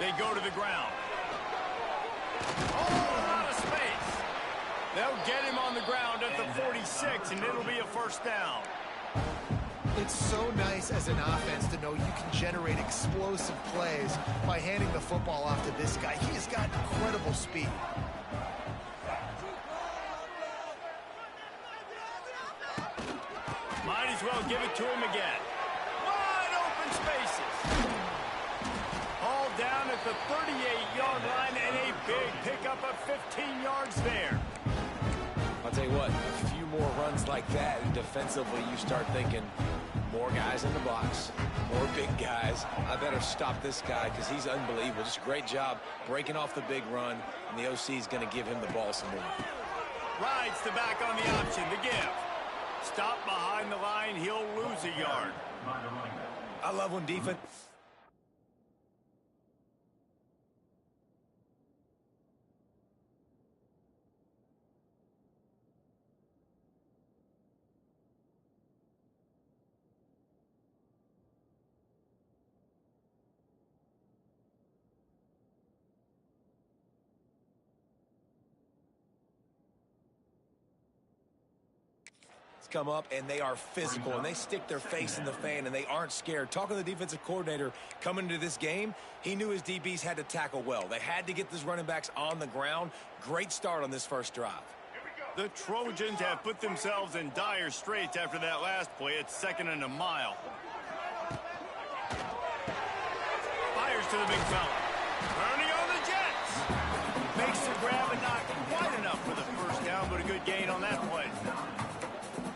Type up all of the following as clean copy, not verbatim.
They go to the ground. Oh, out of space. They'll get him on the ground at the 46, and it'll be a first down. It's so nice as an offense to know you can generate explosive plays by handing the football off to this guy. He has got incredible speed. Might as well give it to him again. Wide open spaces. All down at the 38-yard line, and a big pickup of 15 yards there. I'll tell you what, a few more runs like that, and defensively you start thinking more guys in the box, more big guys. I better stop this guy because he's unbelievable. Just a great job breaking off the big run, and the OC is going to give him the ball some more. Rides the back on the option, the give. Stop behind the line, he'll lose a yard. I love when defense... come up and they are physical and they stick their face in the fan and they aren't scared. Talking to the defensive coordinator coming into this game, he knew his DBs had to tackle well. They had to get those running backs on the ground. Great start on this first drive. The Trojans have put themselves in dire straits after that last play. It's 2nd and a mile. Fires to the big fella. Turning on the Jets. Makes the grab and not quite enough for the first down, but a good gain on that play.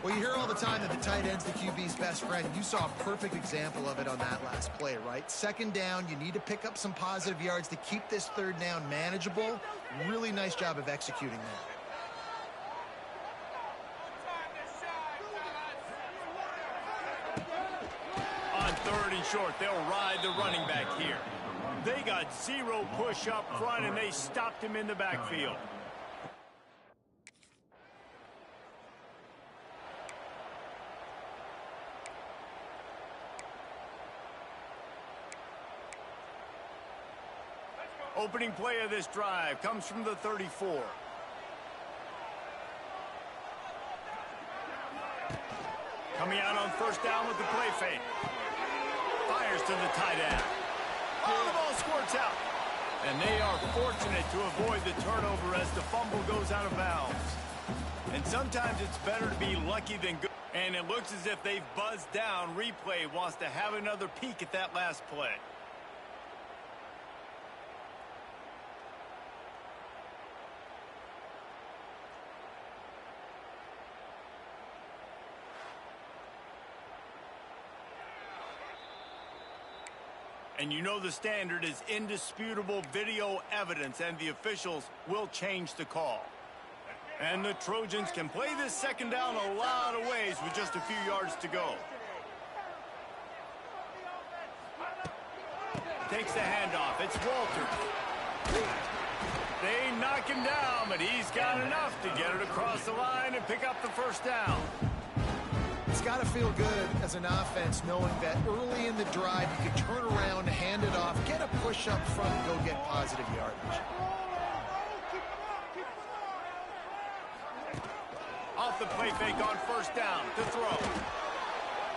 Well, you hear all the time that the tight end's the QB's best friend. You saw a perfect example of it on that last play, right? 2nd down, you need to pick up some positive yards to keep this 3rd down manageable. Really nice job of executing that. On 3rd and short, they'll ride the running back here. They got 0 push up front, and they stopped him in the backfield. Opening play of this drive comes from the 34. Coming out on 1st down with the play fake. Fires to the tight end. Oh, the ball squirts out. And they are fortunate to avoid the turnover as the fumble goes out of bounds. And sometimes it's better to be lucky than good. And it looks as if they've buzzed down. Replay wants to have another peek at that last play. And you know the standard is indisputable video evidence, and the officials will change the call. And the Trojans can play this 2nd down a lot of ways with just a few yards to go. Takes the handoff. It's Walter. They knock him down, but he's got enough to get it across the line and pick up the 1st down. It's got to feel good as an offense knowing that early in the drive you can turn around, hand it off, get a push up front, and go get positive yardage. Off the play fake on 1st down to throw.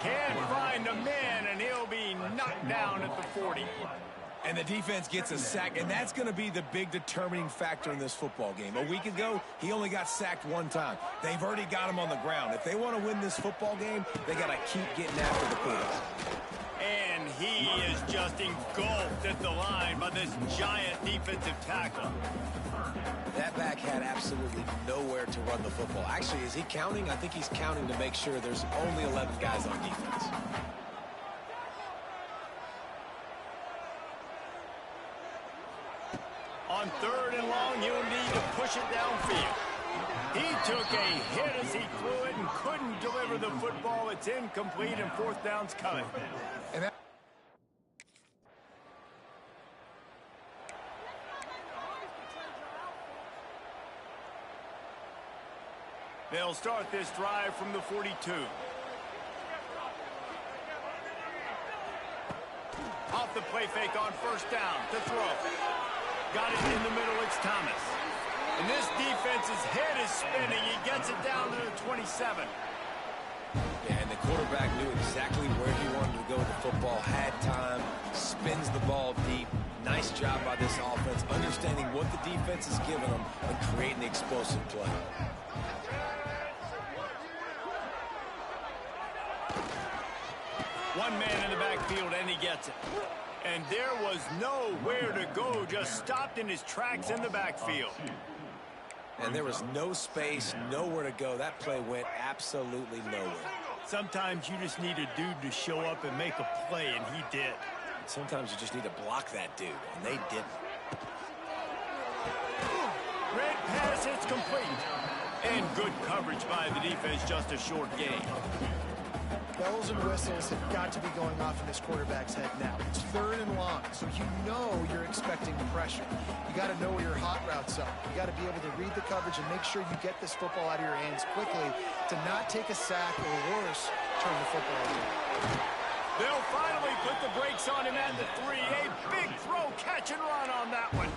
Can't find a man, and he'll be knocked down at the 40. And the defense gets a sack, and that's going to be the big determining factor in this football game. A week ago, he only got sacked 1 time. They've already got him on the ground. If they want to win this football game, they got to keep getting after the points. And he is just engulfed at the line by this giant defensive tackle. That back had absolutely nowhere to run the football. Actually, is he counting? I think he's counting to make sure there's only 11 guys on defense. On 3rd and long, he'll need to push it downfield. He took a hit as he threw it and couldn't deliver the football. It's incomplete, and 4th down's coming. They'll start this drive from the 42. Off the play fake on 1st down to throw. Got it in the middle, it's Thomas. And this defense's head is spinning. He gets it down to the 27. Yeah, and the quarterback knew exactly where he wanted to go with the football, had time, spins the ball deep. Nice job by this offense, understanding what the defense is giving them and creating the explosive play. One man in the backfield, and he gets it. And there was nowhere to go, just stopped in his tracks in the backfield. And there was no space, nowhere to go. That play went absolutely nowhere. Sometimes you just need a dude to show up and make a play, and he did. Sometimes you just need to block that dude, and they didn't. Red pass, it's complete. And good coverage by the defense, just a short game. Bells and whistles have got to be going off in this quarterback's head now. It's 3rd and long, so you know you're expecting pressure. You got to know where your hot routes are. You got to be able to read the coverage and make sure you get this football out of your hands quickly to not take a sack or worse, turn the football over. They'll finally put the brakes on him at the 3. A big throw, catch and run on that one.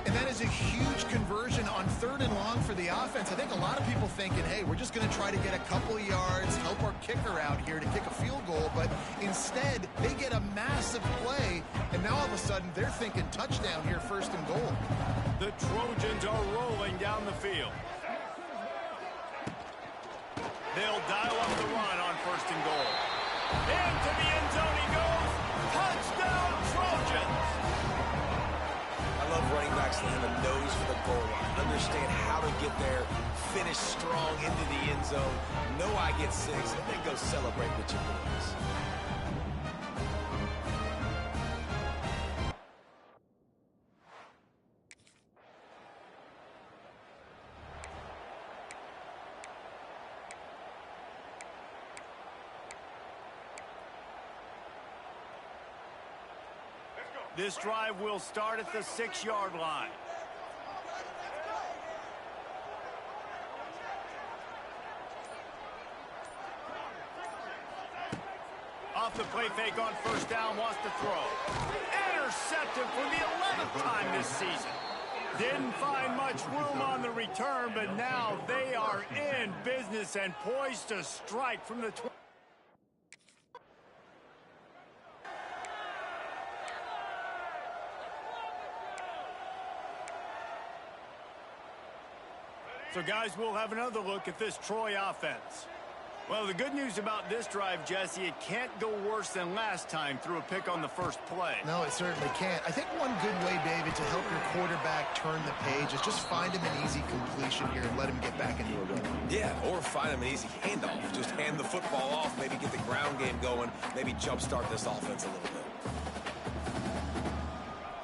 And that is a huge conversion on 3rd and long for the offense. I think a lot of people thinking, hey, we're just going to try to get a couple yards, help our kicker out here to kick a field goal. But instead, they get a massive play, and now all of a sudden they're thinking touchdown here, 1st and goal. The Trojans are rolling down the field. They'll dial up the run on 1st and goal. Into the end zone he goes. Touchdown, Trojans! I love running backs that have a nose for the goal line. Understand how to get there, finish strong into the end zone. Know I get 6, and then go celebrate with your boys. This drive will start at the 6-yard line. Off the play fake on 1st down, wants to throw. Intercepted for the 11th time this season. Didn't find much room on the return, but now they are in business and poised to strike from the 20. So, guys, we'll have another look at this Troy offense. Well, the good news about this drive, Jesse, it can't go worse than last time through a pick on the first play. No, it certainly can't. I think one good way, David, to help your quarterback turn the page is just find him an easy completion here and let him get back into a run. Yeah, or find him an easy handoff. Just hand the football off, maybe get the ground game going, maybe jumpstart this offense a little bit.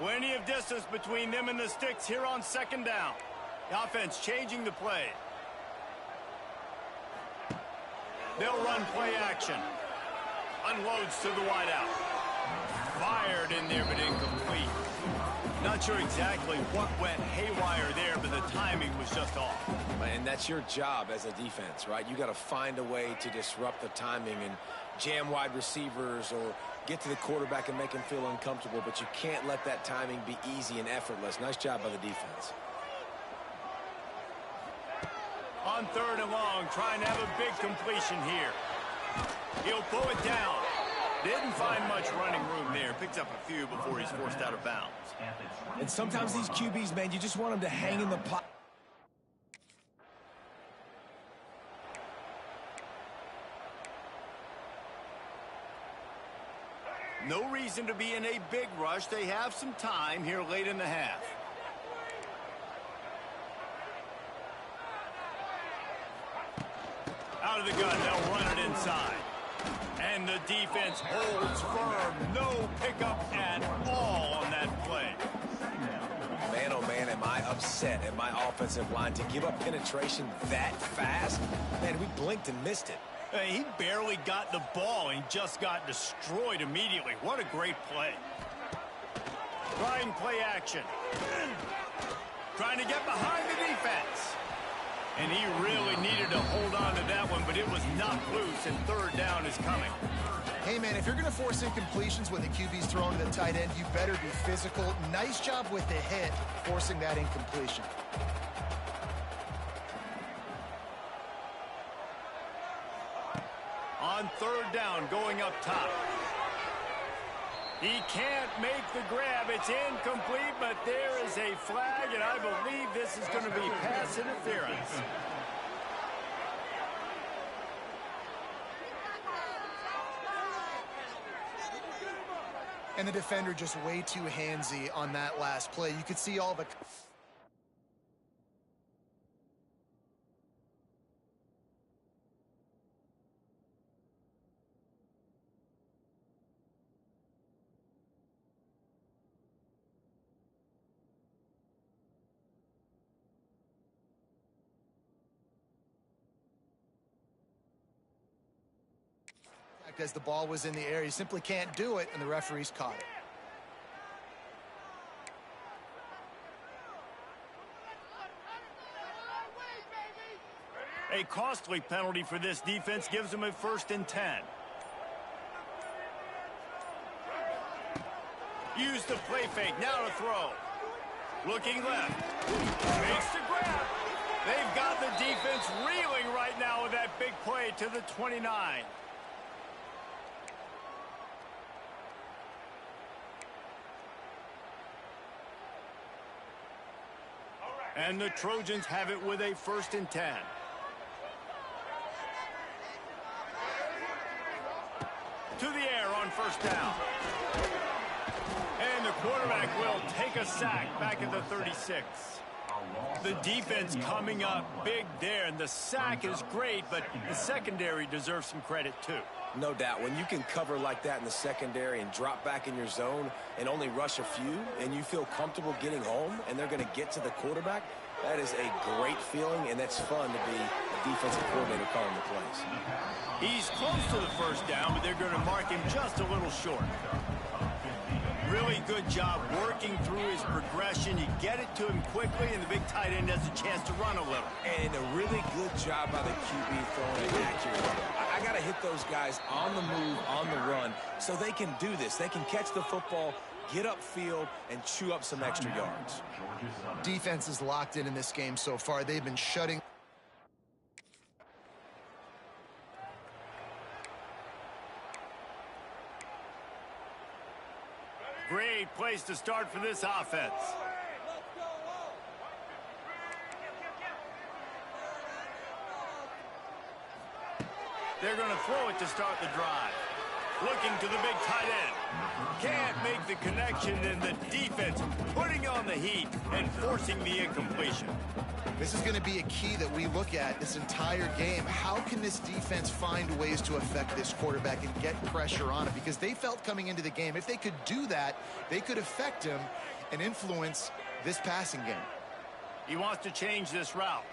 Plenty of distance between them and the sticks here on 2nd down. The offense changing the play. They'll run play action. Unloads to the wideout. Fired in there, but incomplete. Not sure exactly what went haywire there, but the timing was just off. And that's your job as a defense, right? You got to find a way to disrupt the timing and jam wide receivers or get to the quarterback and make him feel uncomfortable, but you can't let that timing be easy and effortless. Nice job by the defense. On 3rd and long, trying to have a big completion here. He'll pull it down. Didn't find much running room there. Picks up a few before he's forced out of bounds. And sometimes these QBs, man, you just want them to hang in the pocket. No reason to be in a big rush. They have some time here late in the half. Out of the gun, they'll run it inside. And the defense holds firm. No pickup at all on that play. Man, oh man, am I upset at my offensive line to give up penetration that fast? Man, we blinked and missed it. He barely got the ball and just got destroyed immediately. What a great play. Trying play action. Trying to get behind the defense. And he really needed to hold on to that one, but it was knocked loose, and 3rd down is coming. Hey, man, if you're going to force incompletions when the QB's thrown to the tight end, you better be physical. Nice job with the hit, forcing that incompletion. On 3rd down, going up top. He can't make the grab. It's incomplete, but there is a flag, and I believe this is going to be pass interference. And the defender just way too handsy on that last play. You could see all the... As the ball was in the air, he simply can't do it, and the referees caught it. A costly penalty for this defense gives them a 1st and 10. Use the play fake, now to throw. Looking left. Makes the grab. They've got the defense reeling right now with that big play to the 29. And the Trojans have it with a 1st and 10. To the air on 1st down. And the quarterback will take a sack back at the 36. The defense coming up big there, and the sack is great, but the secondary deserves some credit too. No doubt. When you can cover like that in the secondary and drop back in your zone and only rush a few, and you feel comfortable getting home and they're going to get to the quarterback, that is a great feeling, and that's fun to be a defensive coordinator calling the plays. He's close to the 1st down, but they're going to mark him just a little short. Really good job working through his progression. You get it to him quickly, and the big tight end has a chance to run a little. And a really good job by the QB throwing it accurately. I got to hit those guys on the move, on the run, so they can do this. They can catch the football, get upfield, and chew up some extra yards. Defense is locked in this game so far. They've been shutting. Great place to start for this offense. They're going to throw it to start the drive. Looking to the big tight end. Can't make the connection, and the defense putting on the heat and forcing the incompletion. This is going to be a key that we look at this entire game. How can this defense find ways to affect this quarterback and get pressure on him? Because they felt coming into the game, if they could do that, they could affect him and influence this passing game. He wants to change this route.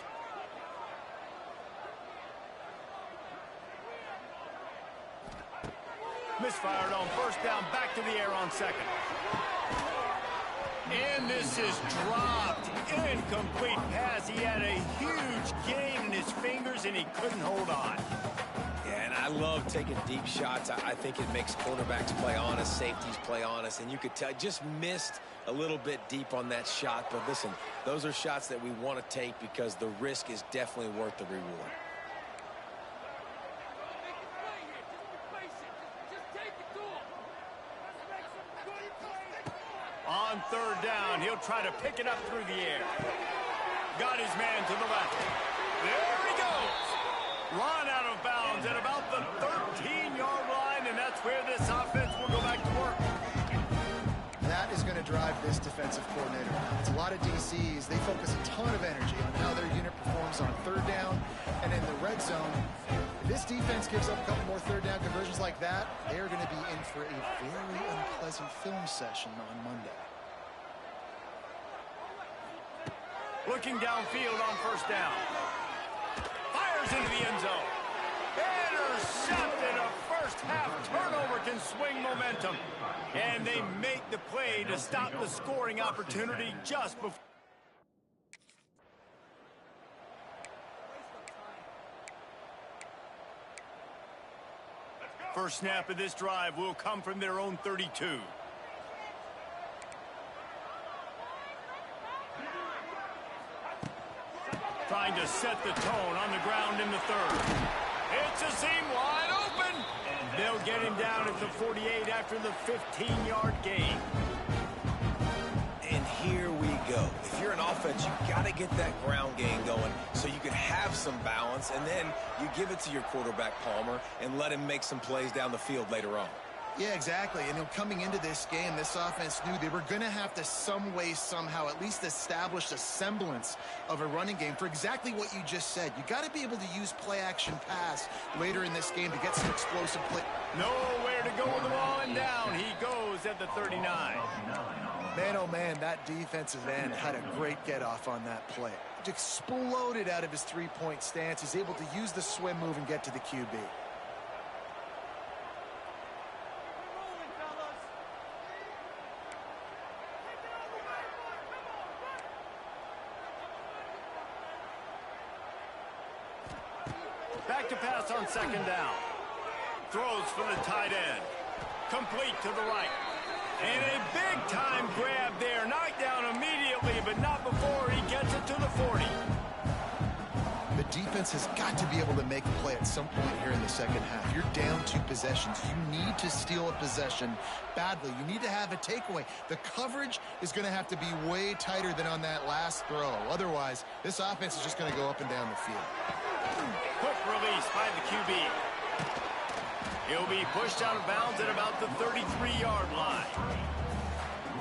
Misfired on 1st down, back to the air on 2nd. And this is dropped. Incomplete pass. He had a huge gain in his fingers, and he couldn't hold on. Yeah, and I love taking deep shots. I think it makes quarterbacks play honest, safeties play honest, and you could tell just missed a little bit deep on that shot. But listen, those are shots that we want to take because the risk is definitely worth the reward. On 3rd down, he'll try to pick it up through the air. Got his man to the left. There he goes. Run out of bounds at about the 13-yard line, and that's where this offense will go back to work. That is going to drive this defensive coordinator. It's a lot of DCs. They focus a ton of energy on how their unit performs on 3rd down and in the red zone. If this defense gives up a couple more 3rd down conversions like that, they are going to be in for a very unpleasant film session on Monday. Looking downfield on 1st down. Fires into the end zone. Intercepted. A first-half turnover can swing momentum. And they make the play to stop the scoring opportunity just before. First snap of this drive will come from their own 32. Trying to set the tone on the ground in the 3rd. It's a seam wide open. They'll get him down at the 48 after the 15-yard gain. And here we go. If you're an offense, you got to get that ground game going so you can have some balance, and then you give it to your quarterback, Palmer, and let him make some plays down the field later on. Yeah, exactly. And coming into this game, this offense knew they were going to have to some way, somehow, at least establish a semblance of a running game for exactly what you just said. You got to be able to use play-action pass later in this game to get some explosive play. Nowhere to go with the ball, and down he goes at the 39. Man, oh man, that defensive end had a great get-off on that play. Exploded out of his three-point stance. He's able to use the swim move and get to the QB. back to pass on second down. Throws for the tight end. Complete to the right. And a big-time grab there. Knocked down immediately, but not before he gets it to the 40. The defense has got to be able to make a play at some point here in the second half. You're down 2 possessions. You need to steal a possession badly. You need to have a takeaway. The coverage is going to have to be way tighter than on that last throw. Otherwise, this offense is just going to go up and down the field. Quick release by the QB. He'll be pushed out of bounds at about the 33-yard line.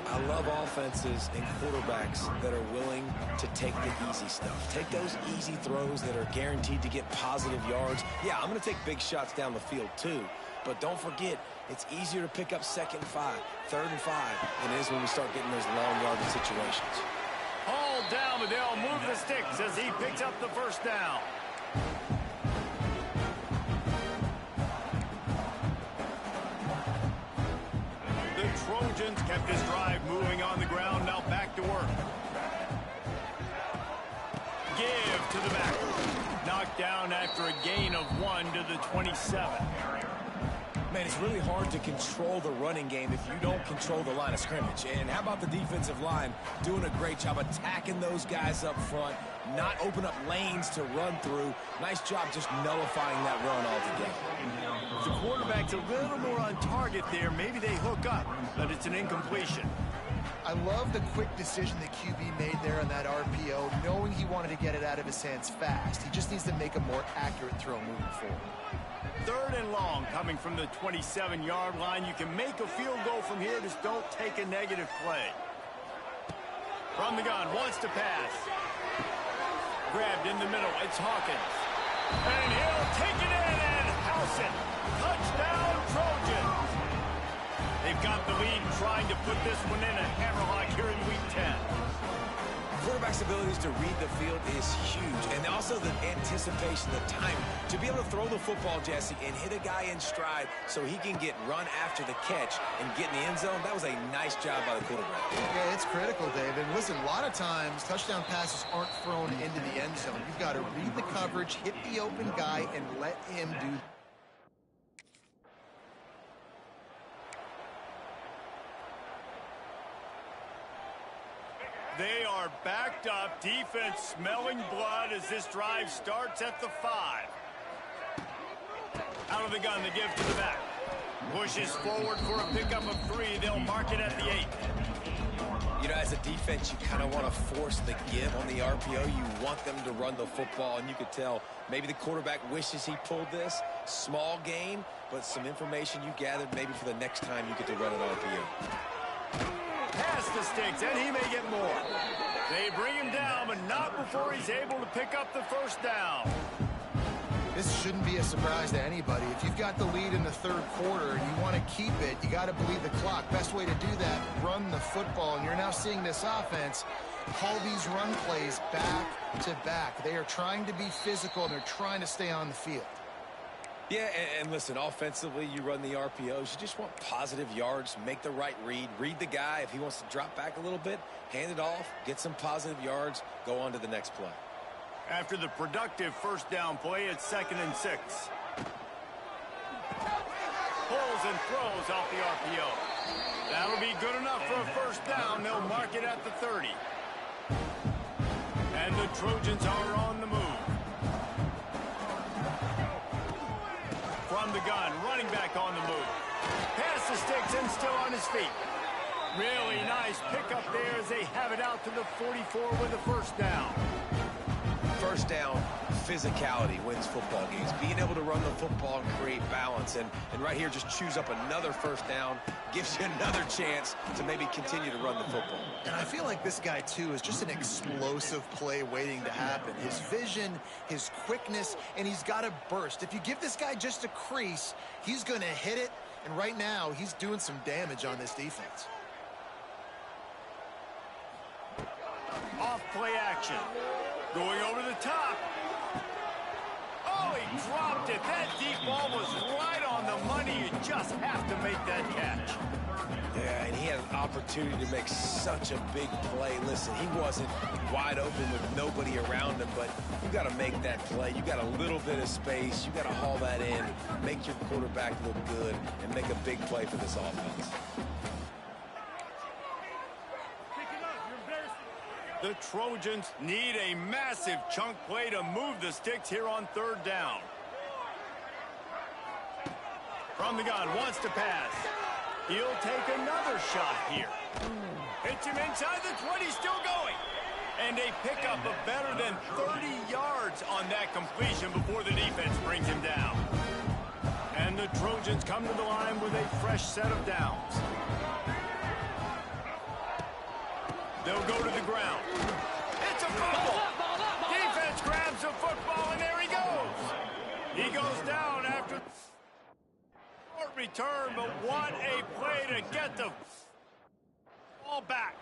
I love offenses and quarterbacks that are willing to take the easy stuff. Take those easy throws that are guaranteed to get positive yards. Yeah, I'm going to take big shots down the field too. But don't forget, it's easier to pick up 2nd and 5, 3rd and 5 than it is when we start getting those long yardage situations. Hauled down, but they'll move the sticks as he picks up the first down. Trojans kept his drive moving on the ground, now back to work. Give to the back. Knocked down after a gain of 1 to the 27. Man, it's really hard to control the running game if you don't control the line of scrimmage. And how about the defensive line doing a great job attacking those guys up front, not open up lanes to run through. Nice job just nullifying that run altogether. If the quarterback's a little more on target there, maybe they hook up, but it's an incompletion. I love the quick decision the QB made there on that RPO, knowing he wanted to get it out of his hands fast. He just needs to make a more accurate throw moving forward. 3rd and long coming from the 27-yard line. You can make a field goal from here, just don't take a negative play. From the gun, wants to pass. Grabbed in the middle, it's Hawkins. And he'll take it in and house it. Touchdown, Trojans. They've got the lead, trying to put this one in a hammerlock here in Week 10. Quarterback's abilities to read the field is huge, and also the anticipation, the time to be able to throw the football, Jesse, and hit a guy in stride so he can get run after the catch and get in the end zone. That was a nice job by the quarterback. Yeah, it's critical, David. Listen, a lot of times touchdown passes aren't thrown into the end zone. You've got to read the coverage, hit the open guy, and let him do. They are backed up. Defense smelling blood as this drive starts at the 5. Out of the gun, the give to the back. Pushes forward for a pickup of 3. They'll mark it at the 8. You know, as a defense, you kind of want to force the give on the RPO. You want them to run the football, and you could tell maybe the quarterback wishes he pulled this. Small gain, but some information you gathered maybe for the next time you get to run an RPO. Past the sticks, and he may get more. They bring him down, but not before he's able to pick up the first down. This shouldn't be a surprise to anybody. If you've got the lead in the 3rd quarter and you want to keep it, you got to bleed the clock. Best way to do that, run the football. And you're now seeing this offense call these run plays back to back. They are trying to be physical, and they're trying to stay on the field. Yeah, and listen, offensively, you run the RPOs. You just want positive yards, make the right read. Read the guy. If he wants to drop back a little bit, hand it off, get some positive yards, go on to the next play. After the productive first down play, it's 2nd and 6. Pulls and throws off the RPO. That'll be good enough for a first down. They'll mark it at the 30. And the Trojans are on the move. From the gun, running back on the move. Past the sticks and still on his feet. Really nice pickup there as they have it out to the 44 with a first down. First down, physicality wins football games. Being able to run the football and create balance. And right here, just choose up another first down. Gives you another chance to maybe continue to run the football. And I feel like this guy, too, is just an explosive play waiting to happen. His vision, his quickness, and he's got a burst. If you give this guy just a crease, he's going to hit it. And right now, he's doing some damage on this defense. Off play action. Going over the top. Oh, he dropped it. That deep ball was right on the money. You just have to make that catch. Yeah, and he had an opportunity to make such a big play. Listen, he wasn't wide open with nobody around him, but you got to make that play. You got a little bit of space. You got to haul that in, make your quarterback look good, and make a big play for this offense. The Trojans need a massive chunk play to move the sticks here on third down. From the gun, wants to pass. He'll take another shot here. Hits him inside the 20, still going. And they pick up a better than 30 yards on that completion before the defense brings him down. And the Trojans come to the line with a fresh set of downs. They'll go to the ground. It's a fumble. Defense grabs the football, and there he goes. He goes down after short return, but what a play to get the ball back.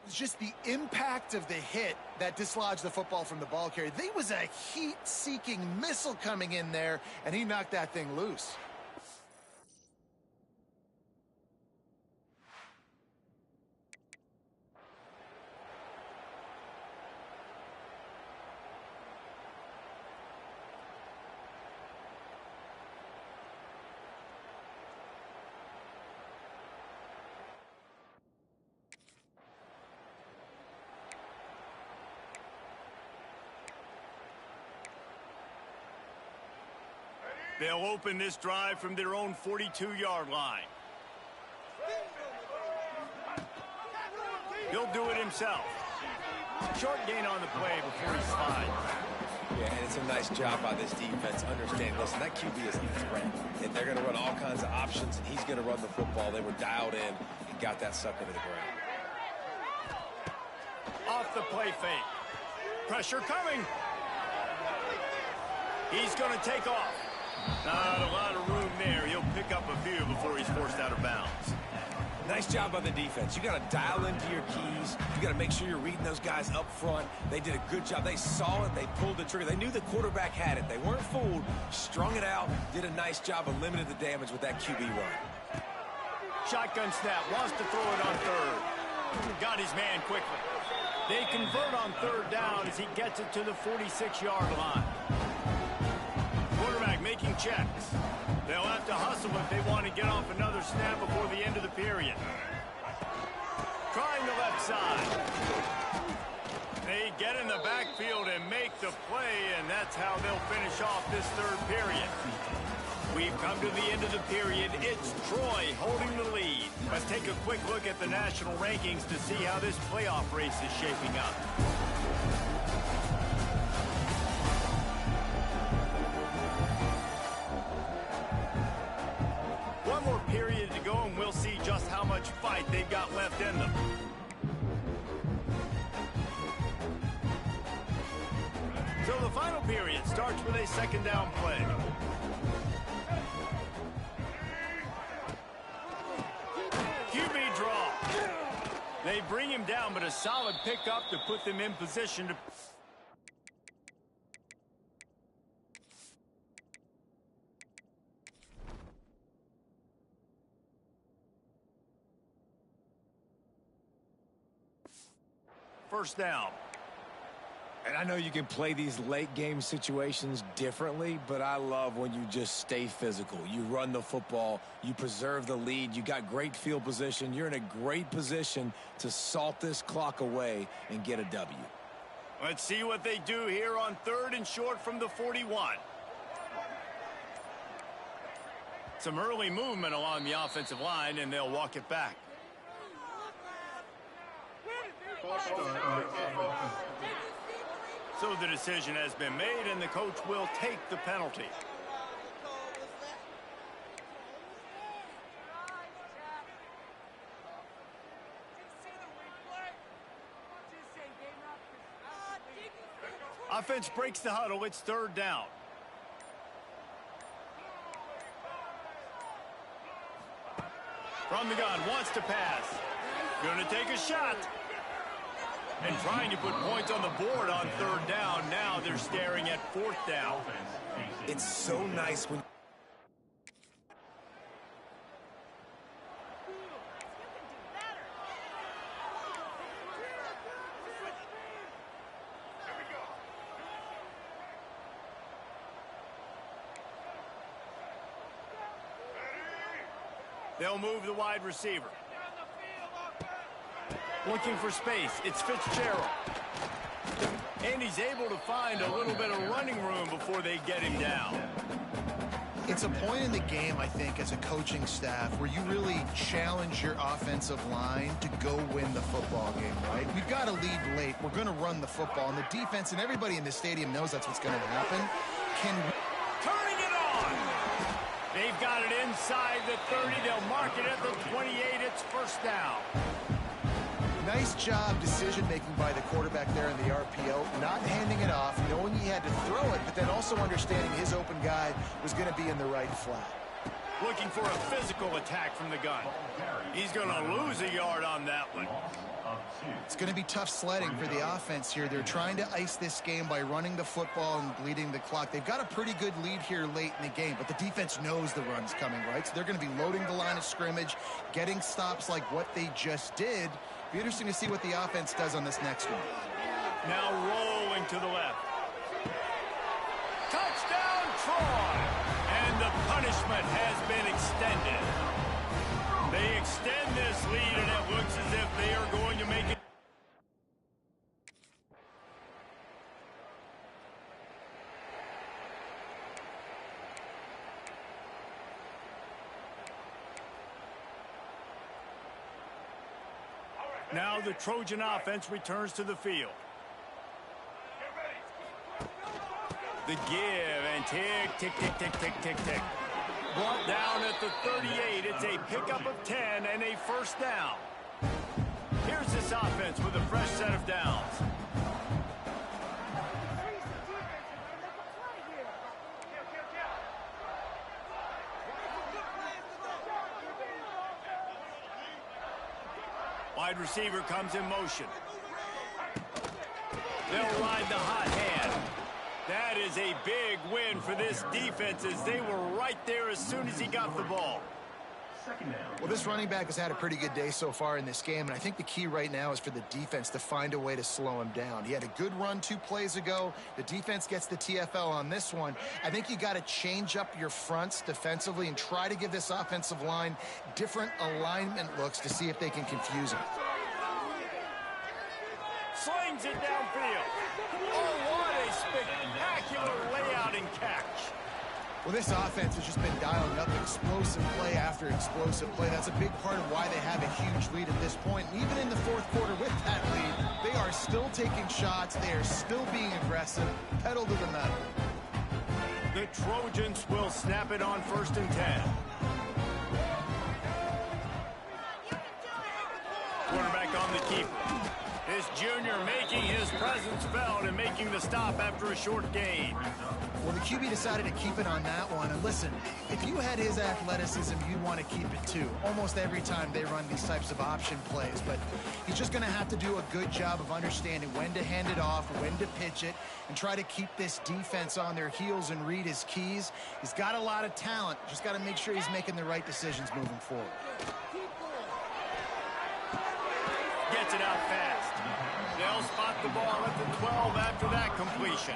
It's just the impact of the hit that dislodged the football from the ball carrier. There was a heat-seeking missile coming in there, and he knocked that thing loose. They'll open this drive from their own 42-yard line. He'll do it himself. Short gain on the play before he slides. Yeah, and it's a nice job by this defense. Understand, listen, that QB is a threat. And they're going to run all kinds of options, and he's going to run the football. They were dialed in and got that sucker to the ground. Off the play fake. Pressure coming. He's going to take off. Not a lot of room there. He'll pick up a few before he's forced out of bounds. Nice job by the defense. You got to dial into your keys. You got to make sure you're reading those guys up front. They did a good job. They saw it. They pulled the trigger. They knew the quarterback had it. They weren't fooled. Strung it out. Did a nice job of limiting the damage with that QB run. Shotgun snap. Wants to throw it on third. Got his man quickly. They convert on third down as he gets it to the 46-yard line. Quarterback making checks. They'll have to hustle if they want to get off another snap before the end of the period. Trying the left side. They get in the backfield and make the play, and that's how they'll finish off this third period. We've come to the end of the period. It's Troy holding the lead. Let's take a quick look at the national rankings to see how this playoff race is shaping up. One more period to go, and we'll see just how much fight they've got left in them. So the final period starts with a second down play. QB draw. They bring him down, but a solid pickup to put them in position to... First down. And I know you can play these late game situations differently, but I love when you just stay physical. You run the football, you preserve the lead, you got great field position. You're in a great position to salt this clock away and get a W. Let's see what they do here on third and short from the 41. Some early movement along the offensive line, and they'll walk it back. So the decision has been made, and the coach will take the penalty. Offense breaks the huddle. It's third down. From the gun, wants to pass. Going to take a shot. And trying to put points on the board on third down. Now they're staring at fourth down. It's so nice when... They'll move the wide receiver. Looking for space. It's Fitzgerald. And he's able to find a little bit of running room before they get him down. It's a point in the game, I think, as a coaching staff where you really challenge your offensive line to go win the football game, right? We've got to lead late. We're going to run the football. And the defense and everybody in the stadium knows that's what's going to happen. Turning it on! They've got it inside the 30. They'll mark it at the 28. It's first down. Nice job decision-making by the quarterback there in the RPO, not handing it off, knowing he had to throw it, but then also understanding his open guy was going to be in the right flat. Looking for a physical attack from the gun. He's going to lose a yard on that one. It's going to be tough sledding for the offense here. They're trying to ice this game by running the football and bleeding the clock. They've got a pretty good lead here late in the game, but the defense knows the run's coming, right? So they're going to be loading the line of scrimmage, getting stops like what they just did. Be interesting to see what the offense does on this next one. Now rolling to the left. Touchdown, Troy! And the punishment has been extended. They extend this lead, and it looks as if they are going to make it. Now the Trojan offense returns to the field. The give and tick, tick, tick, tick, tick, tick, tick. Brought down at the 38. It's a pickup of 10 and a first down. Here's this offense with a fresh set of downs. Wide receiver comes in motion. They'll ride the hot hand. That is a big win for this defense as they were right there as soon as he got the ball. Well, this running back has had a pretty good day so far in this game, and I think the key right now is for the defense to find a way to slow him down. He had a good run 2 plays ago. The defense gets the TFL on this one. I think you got to change up your fronts defensively and try to give this offensive line different alignment looks to see if they can confuse him. Slings it downfield. Oh, what a spectacular layout and catch. Well, this offense has just been dialing up explosive play after explosive play. That's a big part of why they have a huge lead at this point. And even in the fourth quarter with that lead, they are still taking shots. They are still being aggressive. Pedal to the metal. The Trojans will snap it on 1st and 10. Quarterback on the keeper. This junior making his presence felt and making the stop after a short gain. Well, the QB decided to keep it on that one. And listen, if you had his athleticism, you'd want to keep it too. Almost every time they run these types of option plays. But he's just going to have to do a good job of understanding when to hand it off, when to pitch it, and try to keep this defense on their heels and read his keys. He's got a lot of talent. Just got to make sure he's making the right decisions moving forward. Gets it out fast. They'll spot the ball at the 12 after that completion.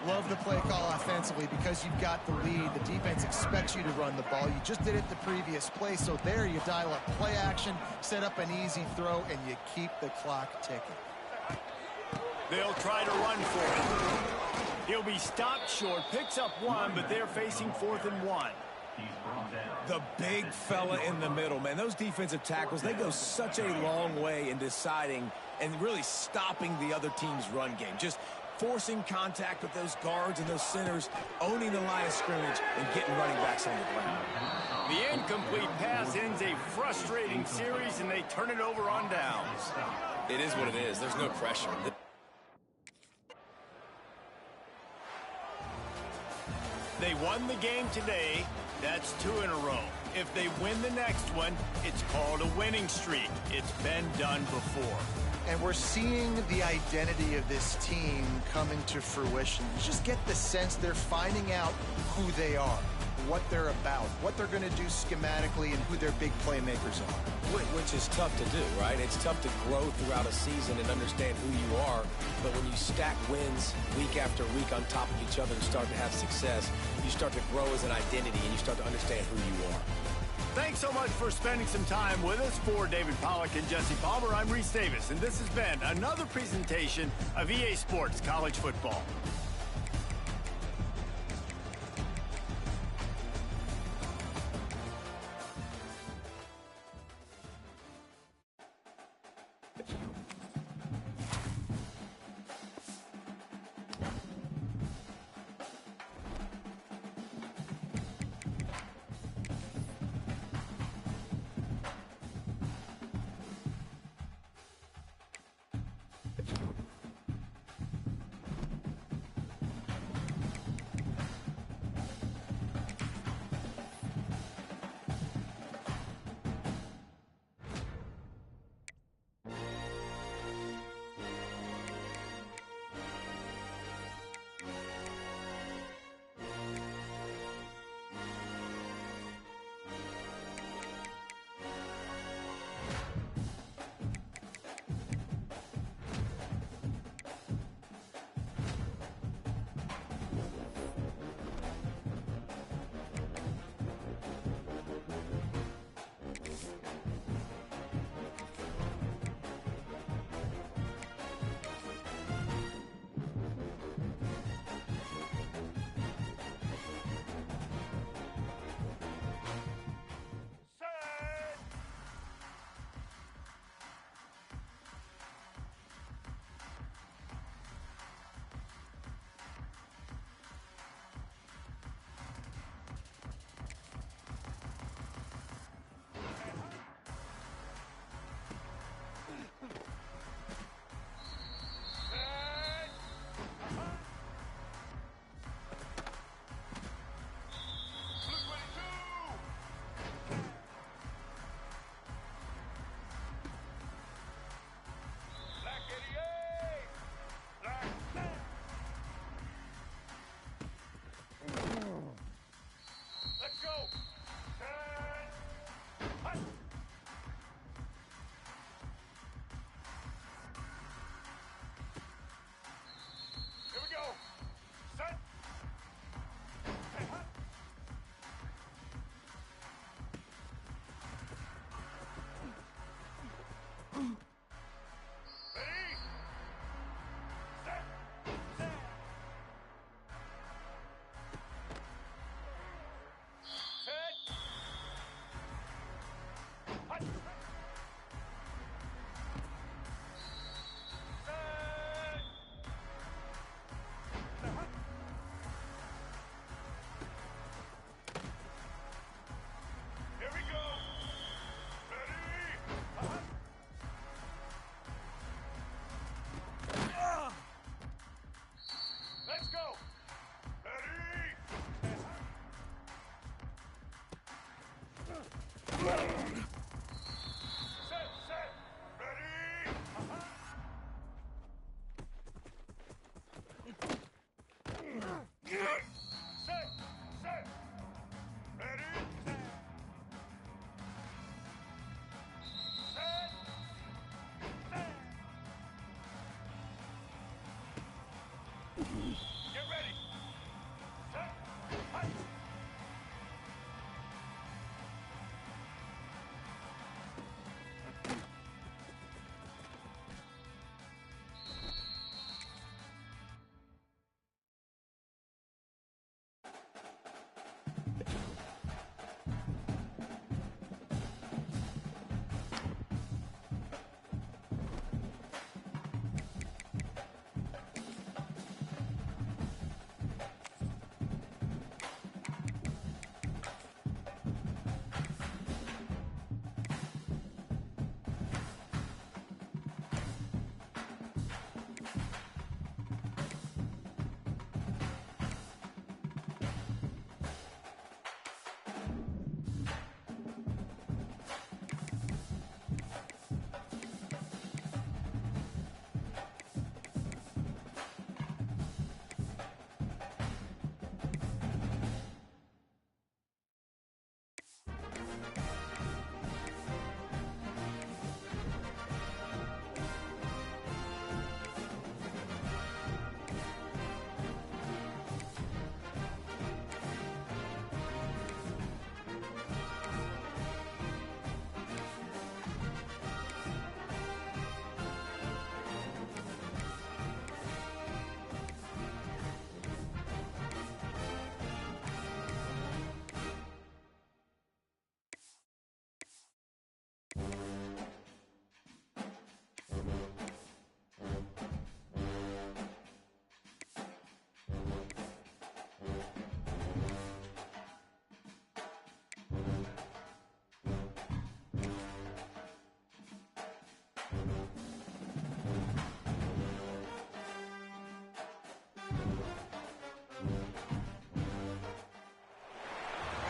Love the play call offensively because you've got the lead. The defense expects you to run the ball. You just did it the previous play, so there you dial up play action, set up an easy throw, and you keep the clock ticking. They'll try to run for it. He'll be stopped short, picks up 1, but they're facing 4th and 1. The big fella in the middle, man. Those defensive tackles, they go such a long way in deciding and really stopping the other team's run game. Just forcing contact with those guards and those centers, owning the line of scrimmage, and getting running backs on the ground. The incomplete pass ends a frustrating series, and they turn it over on downs. It is what it is. There's no pressure. They won the game today. That's 2 in a row. If they win the next one, it's called a winning streak. It's been done before. And we're seeing the identity of this team come into fruition. You just get the sense they're finding out who they are, what they're about, what they're going to do schematically, and who their big playmakers are. Which is tough to do, right? It's tough to grow throughout a season and understand who you are. But when you stack wins week after week on top of each other and start to have success, you start to grow as an identity and you start to understand who you are. Thanks so much for spending some time with us. For David Pollack and Jesse Palmer, I'm Reese Davis, and this has been another presentation of EA Sports College Football.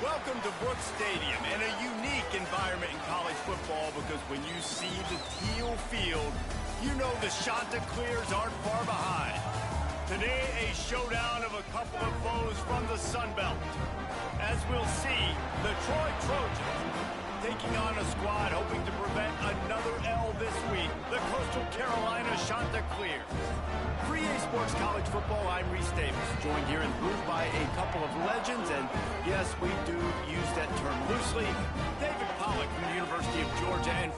Welcome to Brooks Stadium, and a unique environment in college football because when you see the teal field, you know the Chanticleers aren't far behind. Today, a showdown of a couple of foes from the Sun Belt. As we'll see, the Troy Trojans taking on a squad hoping to prevent another L this week, the Coastal Carolina Chanticleers. For EA Sports College Football, I'm Reese Davis, joined here in the booth by a couple of legends, and yes, we do use that term loosely. David Pollack from the University of Georgia and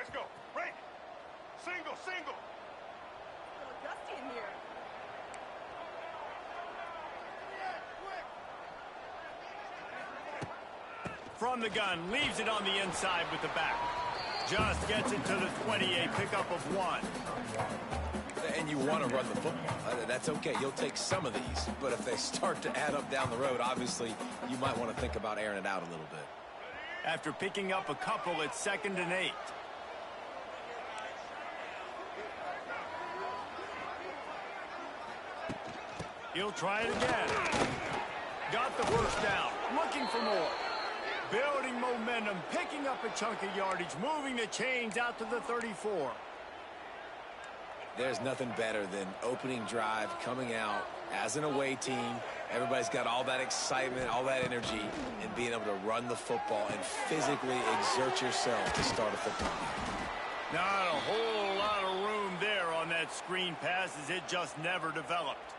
let's go. Break. Single, single. It's a little dusty in here. from the gun, leaves it on the inside with the back. Just gets it to the 20, a pickup of 1. And you want to run the football. That's okay. You'll take some of these. But if they start to add up down the road, obviously, you might want to think about airing it out a little bit. After picking up a couple, it's 2nd and 8. He'll try it again. Got the first down. Looking for more. Building momentum, picking up a chunk of yardage, moving the chains out to the 34. There's nothing better than opening drive, coming out as an away team. Everybody's got all that excitement, all that energy, and being able to run the football and physically exert yourself to start a football game. Not a whole lot of room there on that screen pass as it just never developed.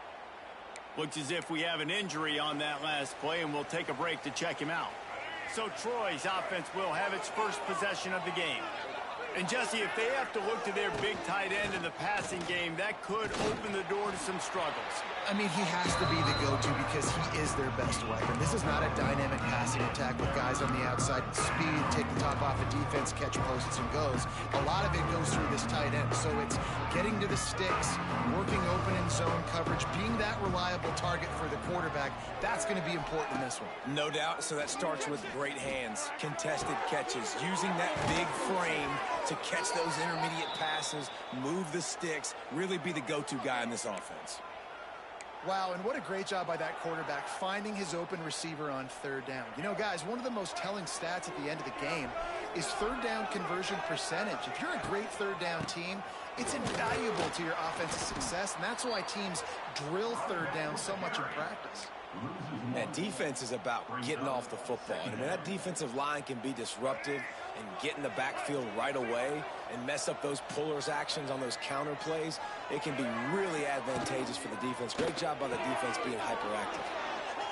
Looks as if we have an injury on that last play, and we'll take a break to check him out. So Troy's offense will have its first possession of the game. And Jesse, if they have to look to their big tight end in the passing game, that could open the door to some struggles. I mean, he has to be the go-to because he is their best weapon. This is not a dynamic passing attack with guys on the outside, speed, take the top off a defense, catch posts and goes. A lot of it goes through this tight end. So it's getting to the sticks, working open in zone coverage, being that reliable target for the quarterback. That's going to be important in this one. No doubt. So that starts with great hands, contested catches, using that big frame to catch those intermediate passes, move the sticks, really be the go-to guy in this offense. Wow, and what a great job by that quarterback finding his open receiver on 3rd down. You know, guys, one of the most telling stats at the end of the game is 3rd down conversion percentage. If you're a great 3rd down team, it's invaluable to your offensive success, and that's why teams drill 3rd down so much in practice. That defense is about getting off the football. I mean, that defensive line can be disruptive and get in the backfield right away and mess up those pullers actions on those counter plays. It can be really advantageous for the defense. Great job by the defense being hyperactive.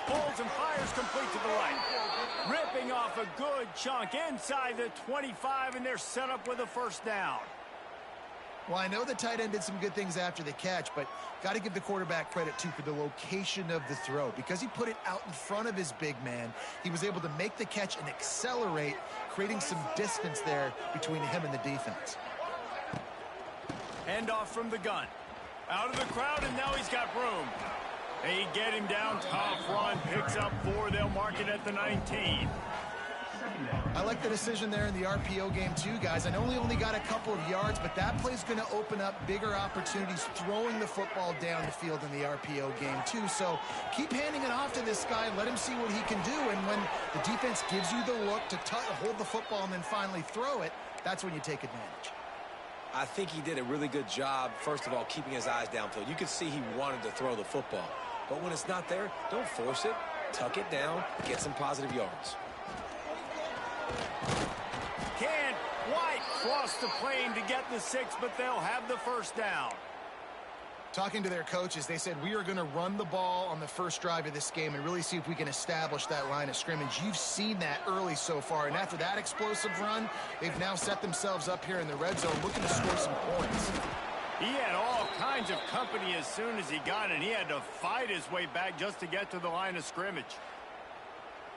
Pulls and fires complete to the right. Ripping off a good chunk inside the 25, and they're set up with a first down. Well, I know the tight end did some good things after the catch, but got to give the quarterback credit, too, for the location of the throw. Because he put it out in front of his big man, he was able to make the catch and accelerate, creating some distance there between him and the defense. Handoff from the gun. Out of the crowd, and now he's got room. They get him down, tough run, picks up 4. They'll mark it at the 19. I like the decision there in the RPO game too, guys. I know he only got a couple of yards, but that play's going to open up bigger opportunities throwing the football down the field in the RPO game too. So keep handing it off to this guy. Let him see what he can do. And when the defense gives you the look to hold the football and then finally throw it, that's when you take advantage. I think he did a really good job, first of all, keeping his eyes downfield. You could see he wanted to throw the football. But when it's not there, don't force it. Tuck it down, get some positive yards. Can't quite cross the plane to get the 6, but they'll have the first down. Talking to their coaches, they said, we are going to run the ball on the first drive of this game and really see if we can establish that line of scrimmage. You've seen that early so far, and after that explosive run, they've now set themselves up here in the red zone looking to score some points. He had all kinds of company as soon as he got it. He had to fight his way back just to get to the line of scrimmage.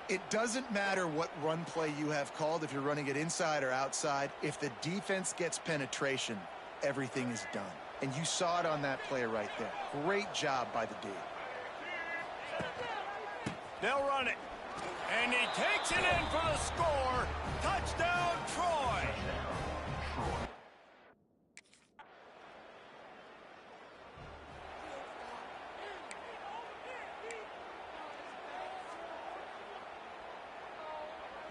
It doesn't matter what run play you have called, if you're running it inside or outside. If the defense gets penetration, everything is done. And you saw it on that play right there. Great job by the D. They'll run it. And he takes it in for the score. Touchdown, Troy.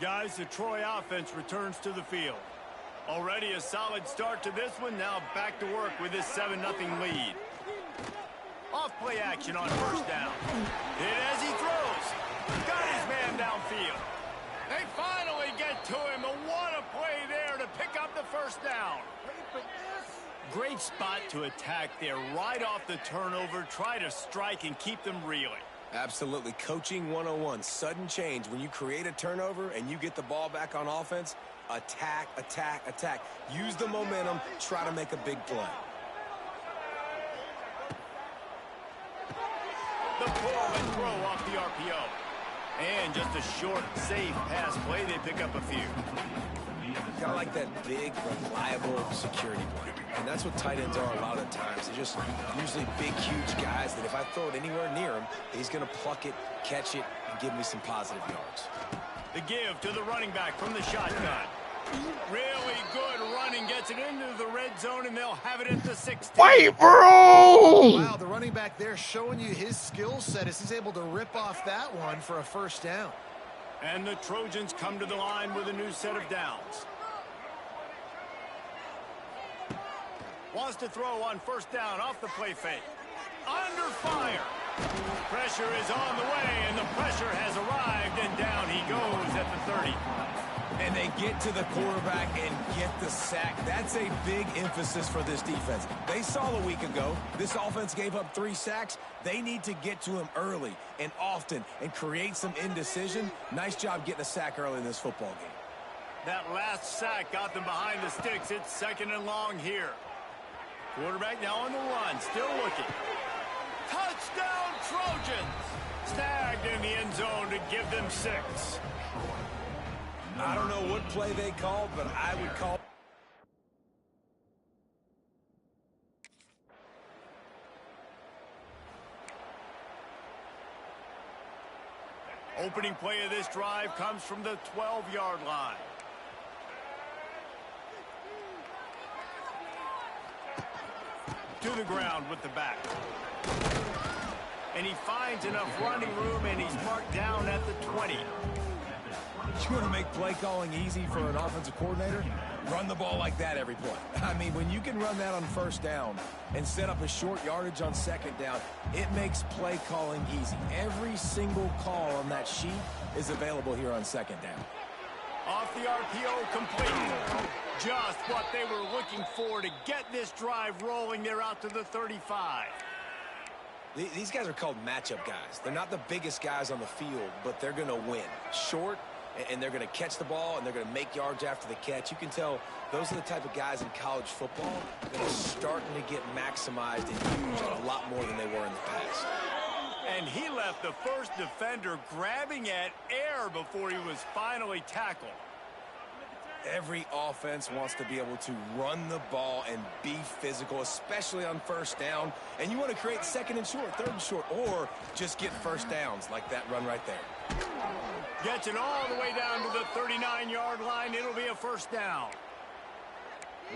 Guys, the Troy offense returns to the field. Already a solid start to this one. Now back to work with this 7-0 lead. Off play action on first down. Hit as he throws. Got his man downfield. They finally get to him. And what a play there to pick up the first down. Great spot to attack there right off the turnover. Try to strike and keep them reeling. Absolutely. Coaching 101. Sudden change. When you create a turnover and you get the ball back on offense, attack, attack, attack. Use the momentum. Try to make a big play. The pull and throw off the RPO. And just a short, safe pass play. They pick up a few. Kind of like that big, reliable security blanket. And that's what tight ends are a lot of the times. They're just usually big, huge guys that if I throw it anywhere near him, he's going to pluck it, catch it, and give me some positive yards. The give to the running back from the shotgun. Really good running. Gets it into the red zone, and they'll have it at the 16. Wait, bro! Wow, the running back there showing you his skill set as he's able to rip off that one for a first down. And the Trojans come to the line with a new set of downs. Wants to throw on first down off the play fake. Under fire. Pressure is on the way, and the pressure has arrived, and down he goes at the 30. And they get to the quarterback and get the sack. That's a big emphasis for this defense. They saw a week ago, this offense gave up 3 sacks. They need to get to him early and often and create some indecision. Nice job getting a sack early in this football game. That last sack got them behind the sticks. It's 2nd and long here. Quarterback now on the run, still looking. Touchdown, Trojans! Snagged in the end zone to give them 6. I don't know what play they called, but I would call. Opening play of this drive comes from the 12-yard line. To the ground with the back. And he finds enough running room, and he's marked down at the 20. You want to make play calling easy for an offensive coordinator? Run the ball like that every play. I mean, when you can run that on first down and set up a short yardage on second down, it makes play calling easy. Every single call on that sheet is available here on second down. Off the RPO, complete. Just what they were looking for to get this drive rolling. They're out to the 35. These guys are called matchup guys. They're not the biggest guys on the field, but they're going to win. Short, and they're going to catch the ball, and they're going to make yards after the catch. You can tell those are the type of guys in college football that are starting to get maximized and used a lot more than they were in the past. And he left the first defender grabbing at air before he was finally tackled. Every offense wants to be able to run the ball and be physical, especially on first down. And you want to create 2nd and short, 3rd and short, or just get first downs like that run right there. Gets it all the way down to the 39-yard line. It'll be a first down.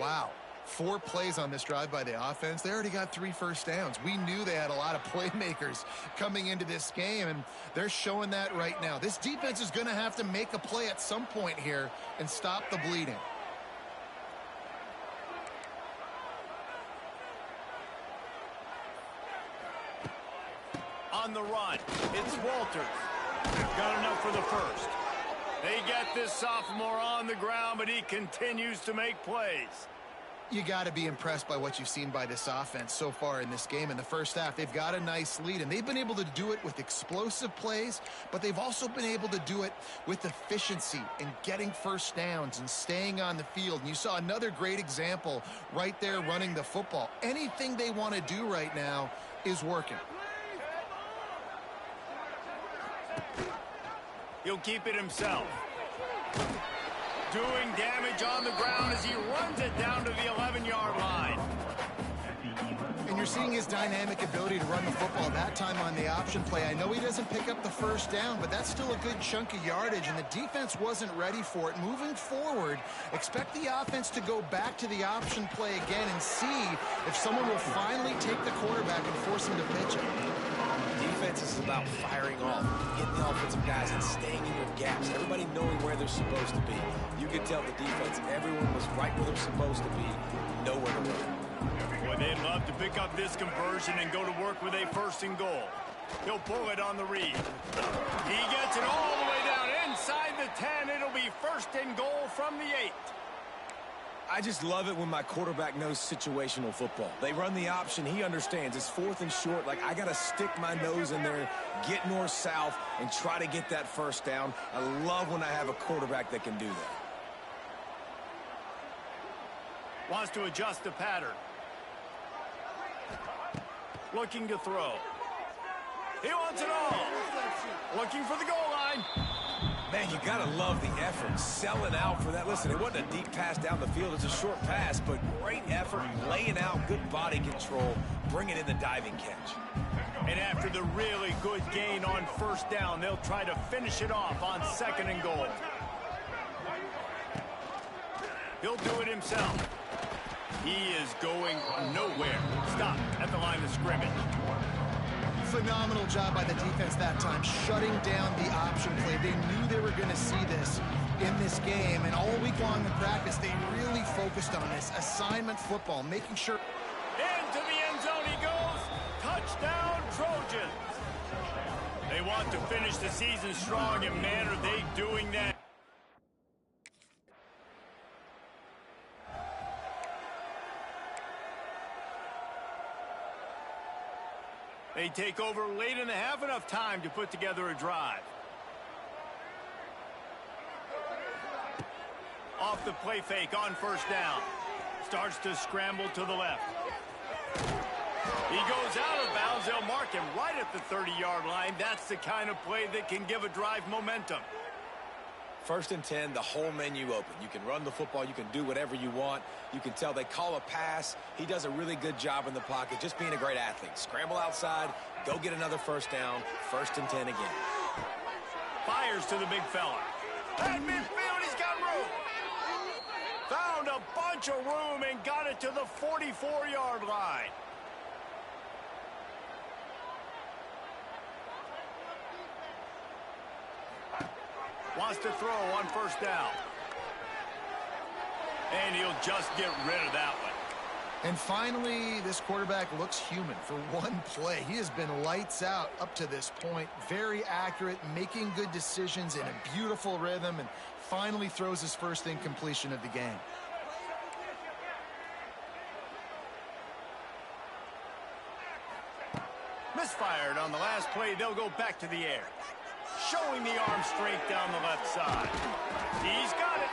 Wow. 4 plays on this drive by the offense. They already got 3 first downs. We knew they had a lot of playmakers coming into this game, and they're showing that right now. This defense is going to have to make a play at some point here and stop the bleeding. On the run, it's Walters. Got enough for the first. They get this sophomore on the ground, but he continues to make plays. You got to be impressed by what you've seen by this offense so far in this game. In the first half, they've got a nice lead, and they've been able to do it with explosive plays, but they've also been able to do it with efficiency and getting first downs and staying on the field. And you saw another great example right there running the football. Anything they want to do right now is working. He'll keep it himself. Doing damage on the ground as he runs it down to the 11-yard line. And you're seeing his dynamic ability to run the football, that time on the option play. I know he doesn't pick up the first down, but that's still a good chunk of yardage, and the defense wasn't ready for it. Moving forward, expect the offense to go back to the option play again and see if someone will finally take the quarterback and force him to pitch it. Defense is about firing off, getting the offensive guys and staying in your gaps, everybody knowing where they're supposed to be. You could tell the defense, everyone was right where they're supposed to be, nowhere to run. Boy, they'd love to pick up this conversion and go to work with a first and goal. He'll pull it on the read. He gets it all the way down inside the 10. It'll be first and goal from the 8. I just love it when my quarterback knows situational football. They run the option. He understands. It's fourth and short. Like, I got to stick my nose in there, get north-south, and try to get that first down. I love when I have a quarterback that can do that. Wants to adjust the pattern. Looking to throw. He wants it all. Looking for the goal line. Man, you got to love the effort, selling out for that. Listen, it wasn't a deep pass down the field. It's a short pass, but great effort, laying out, good body control, bringing in the diving catch. And after the really good gain on first down, they'll try to finish it off on second and goal. He'll do it himself. He is going nowhere. Stop at the line of scrimmage. Phenomenal job by the defense that time, shutting down the option play. They knew they were going to see this in this game, and all week long in practice, they really focused on this assignment football, making sure. Into the end zone he goes. Touchdown, Trojans. They want to finish the season strong, and man, are they doing that. They take over late in the half, enough time to put together a drive. Off the play fake on first down. Starts to scramble to the left. He goes out of bounds. They'll mark him right at the 30-yard line. That's the kind of play that can give a drive momentum. First and 10, the whole menu open. You can run the football. You can do whatever you want. You can tell they call a pass. He does a really good job in the pocket, just being a great athlete. Scramble outside, go get another first down. First and 10 again. Fires to the big fella. At midfield, he's got room. Found a bunch of room and got it to the 44-yard line. Wants to throw on first down. And he'll just get rid of that one. And finally, this quarterback looks human for one play. He has been lights out up to this point. Very accurate, making good decisions in a beautiful rhythm, and finally throws his first incompletion of the game. Misfired on the last play. They'll go back to the air. Showing the arm strength down the left side. He's got it.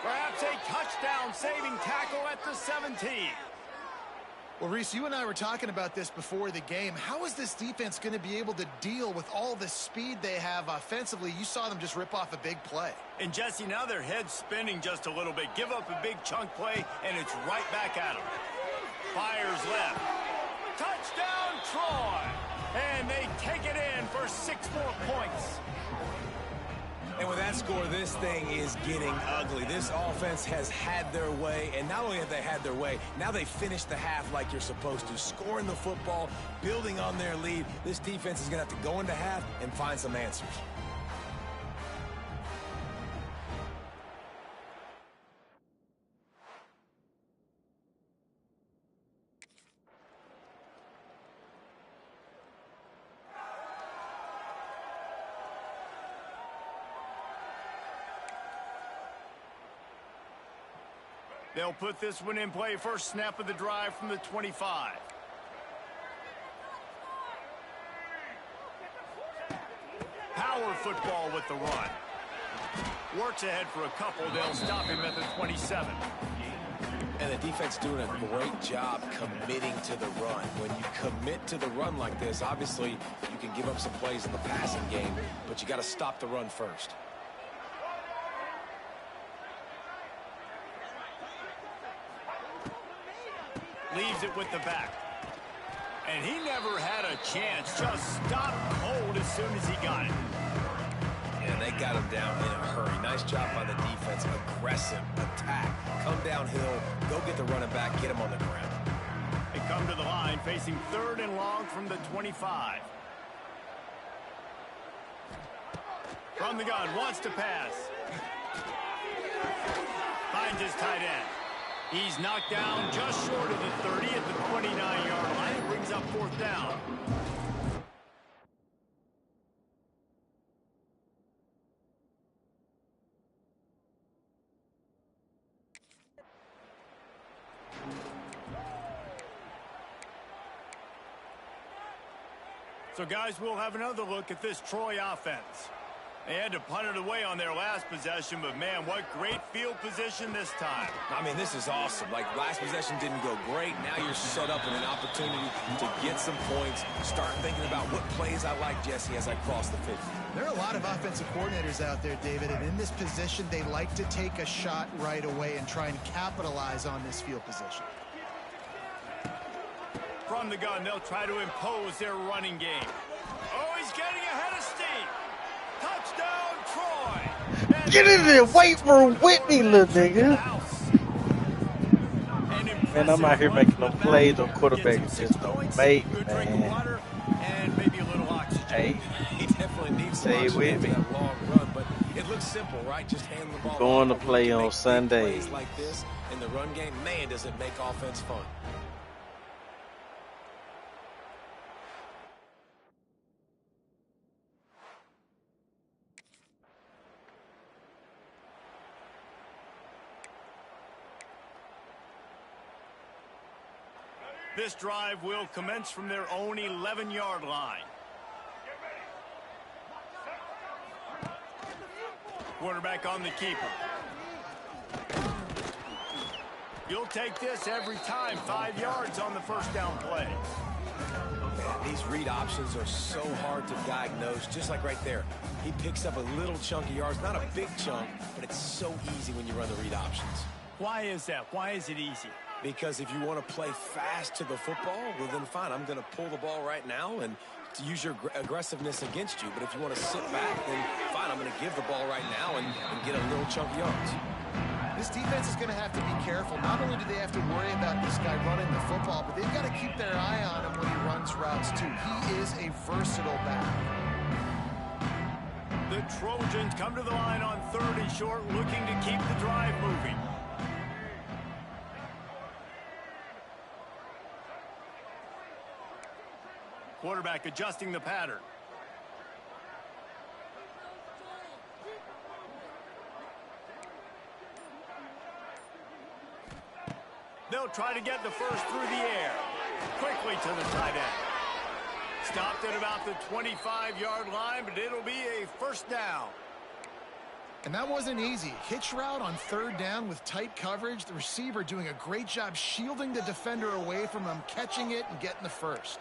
Perhaps a touchdown-saving tackle at the 17. Well, Reese, you and I were talking about this before the game. How is this defense going to be able to deal with all the speed they have offensively? You saw them just rip off a big play. And, Jesse, now their head's spinning just a little bit. Give up a big chunk play, and it's right back at them. Fires left. Touchdown, Troy! And they take it in for 6 more points. And with that score, this thing is getting ugly. This offense has had their way, and not only have they had their way, now they finished the half like you're supposed to, scoring the football, building on their lead. This defense is going to have to go into half and find some answers. They'll put this one in play. First snap of the drive from the 25. Power football with the run. Works ahead for a couple. They'll stop him at the 27. And the defense doing a great job committing to the run. When you commit to the run like this, obviously you can give up some plays in the passing game, but you got to stop the run first. Leaves it with the back. And he never had a chance. Just stopped cold as soon as he got it. And they got him down in a hurry. Nice job by the defense. Aggressive attack. Come downhill. Go get the running back. Get him on the ground. They come to the line facing 3rd and long from the 25. From the gun. Wants to pass. Finds his tight end. He's knocked down just short of the 30 at the 29-yard line. It brings up 4th down. So, guys, we'll have another look at this Troy offense. They had to punt it away on their last possession, but, man, what great field position this time. I mean, this is awesome. Like, last possession didn't go great. Now you're set up in an opportunity to get some points. Start thinking about what plays I like, Jesse, as I cross the 50. There are a lot of offensive coordinators out there, David, and in this position, they like to take a shot right away and try and capitalize on this field position. From the gun, they'll try to impose their running game. Oh, he's getting ahead of steam. Touchdown, Troy. Get in there, wait for Whitney, little nigga. Man, I'm out here making no plays on quarterback. Just don't make, man. And maybe a little oxygen. Hey, He definitely needs some stay with me. that long run, but it looks simple, right? Just hand the ball. Going to off. play You on make big Sunday. plays like this in the run game, man, does it make offense fun. This drive will commence from their own 11-yard line. Quarterback on the keeper. You'll take this every time. 5 yards on the first down play. These read options are so hard to diagnose, just like right there. He picks up a little chunk of yards, not a big chunk, but it's so easy when you run the read options. Why is that? Why is it easy? Because if you want to play fast to the football, well, then fine, I'm going to pull the ball right now and to use your aggressiveness against you. But if you want to sit back, then fine, I'm going to give the ball right now and get a little chunk of yards. This defense is going to have to be careful. Not only do they have to worry about this guy running the football, but they've got to keep their eye on him when he runs routes, too. He is a versatile back. The Trojans come to the line on 3rd and short, looking to keep the drive moving. Quarterback adjusting the pattern. They'll try to get the first through the air. Quickly to the tight end. Stopped at about the 25-yard line, but it'll be a first down. And that wasn't easy. Hitch route on 3rd down with tight coverage. The receiver doing a great job shielding the defender away from him, catching it and getting the first.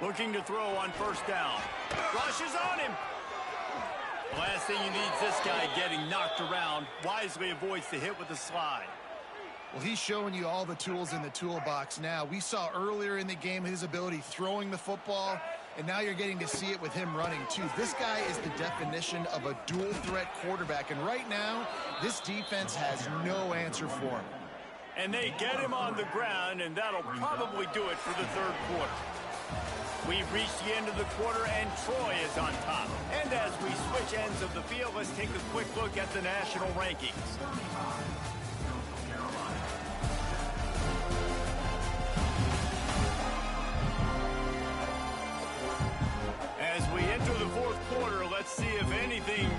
Looking to throw on first down. Rushes on him. The last thing you need is this guy getting knocked around. Wisely avoids the hit with the slide. Well, he's showing you all the tools in the toolbox now. We saw earlier in the game his ability throwing the football, and now you're getting to see it with him running, too. This guy is the definition of a dual-threat quarterback, and right now, this defense has no answer for him. And they get him on the ground, and that'll probably do it for the 3rd quarter. We've reached the end of the quarter, and Troy is on top. And as we switch ends of the field, let's take a quick look at the national rankings. As we enter the see if anything...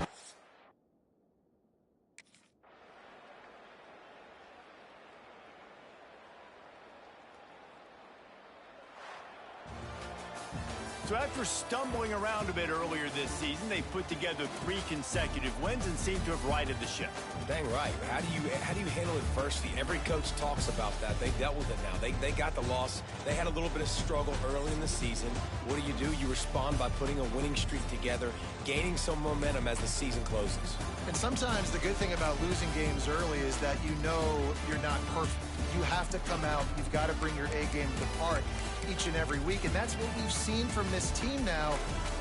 So after stumbling around a bit earlier this season, they put together 3 consecutive wins and seem to have righted the ship. Dang right. How do you handle adversity? Every coach talks about that. They dealt with it now. They got the loss. They had a little bit of struggle early in the season. What do? You respond by putting a winning streak together, gaining some momentum as the season closes. And sometimes the good thing about losing games early is that you know you're not perfect. You have to come out. You've got to bring your A game to the park each and every week. And that's what we've seen from this team now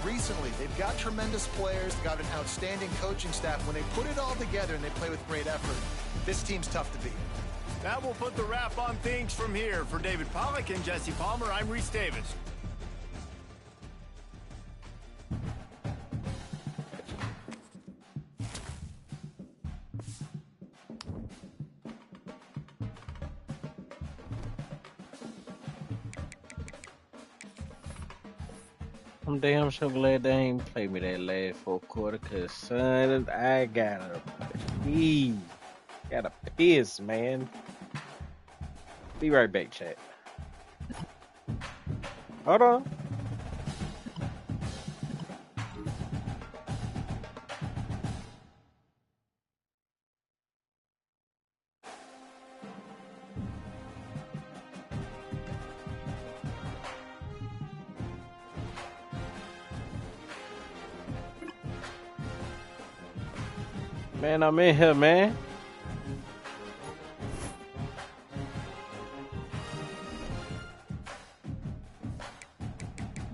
recently. They've got tremendous players, got an outstanding coaching staff. When they put it all together and they play with great effort, this team's tough to beat. That will put the wrap on things from here. For David Pollack and Jesse Palmer, I'm Reese Davis. I'm damn so glad they ain't played me that last 4th quarter, cause son, I gotta pee. Gotta piss, man. Be right back, chat. Hold on. Man, I'm in here, man.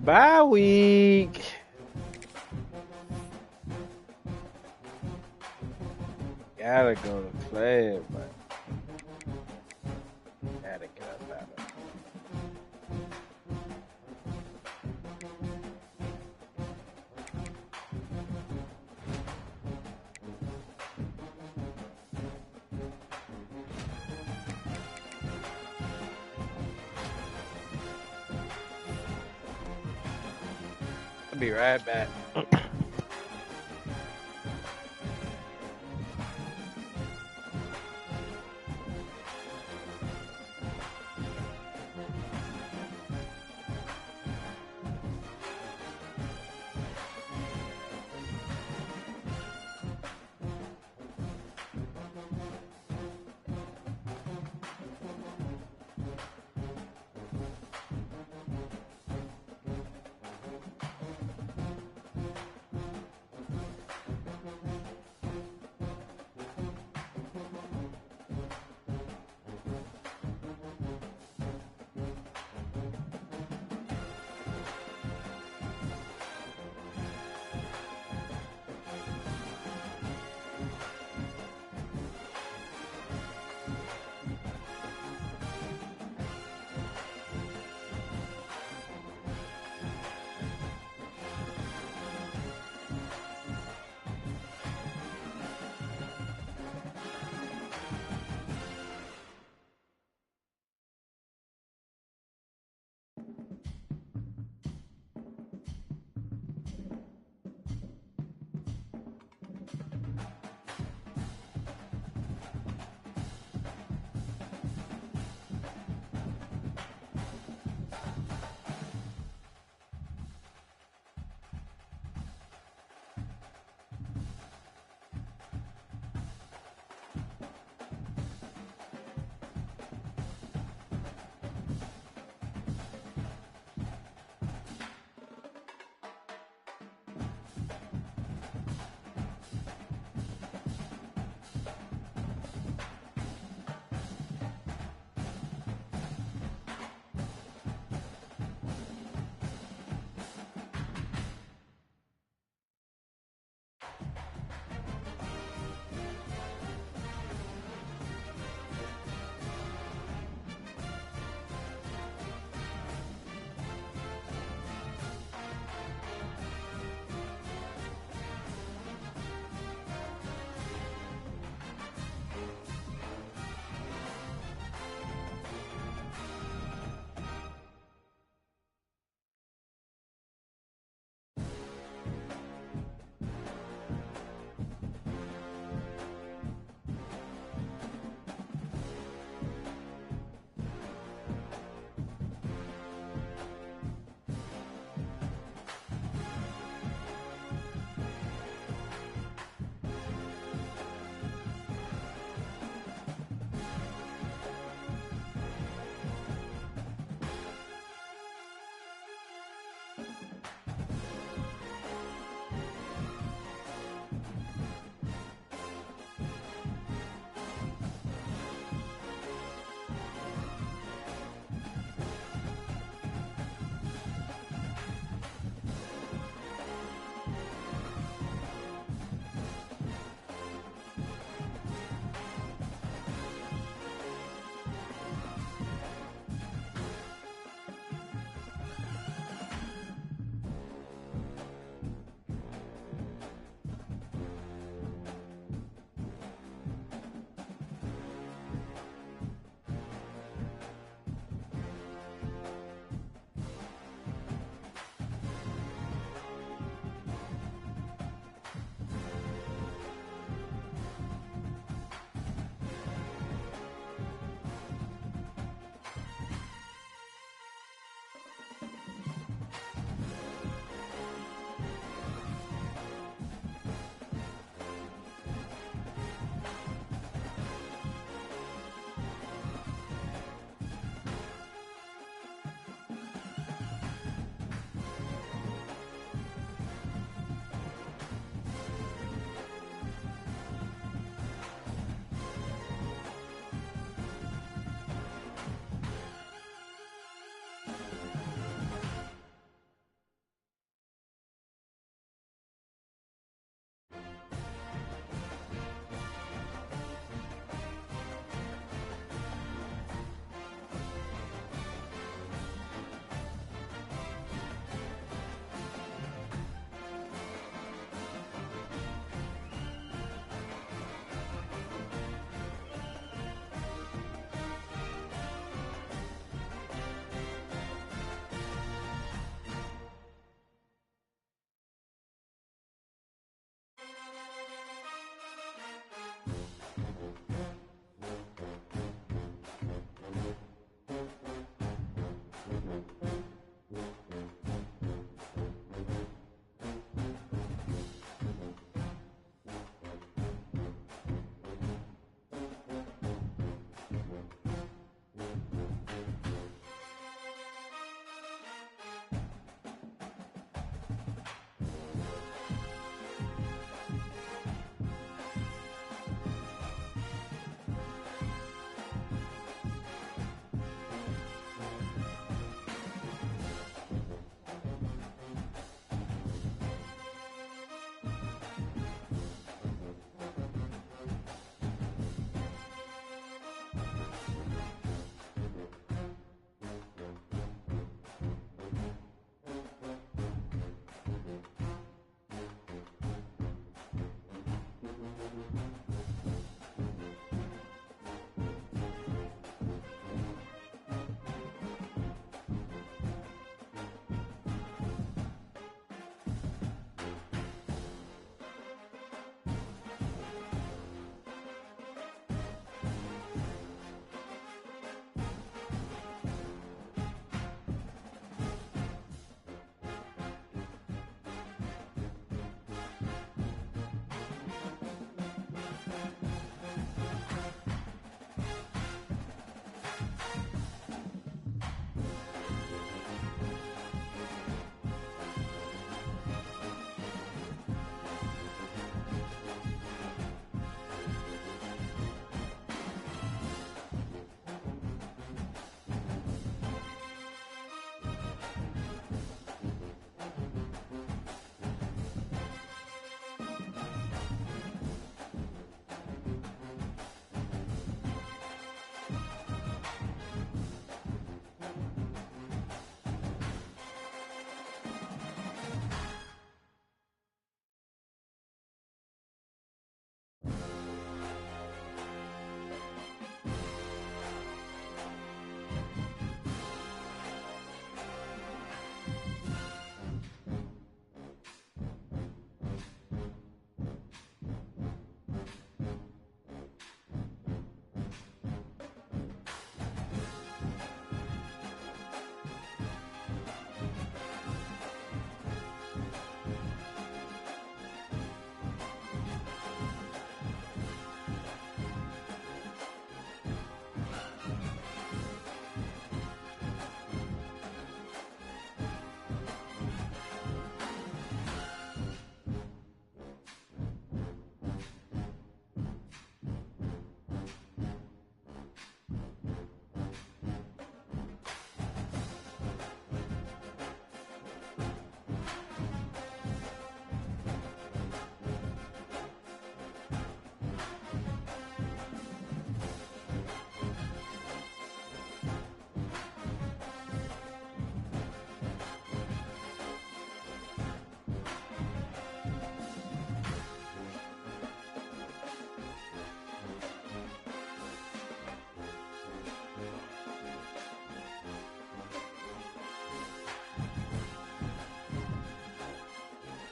Bye week. Gotta go to class, man. Gotta get up out of it. I'll be right back.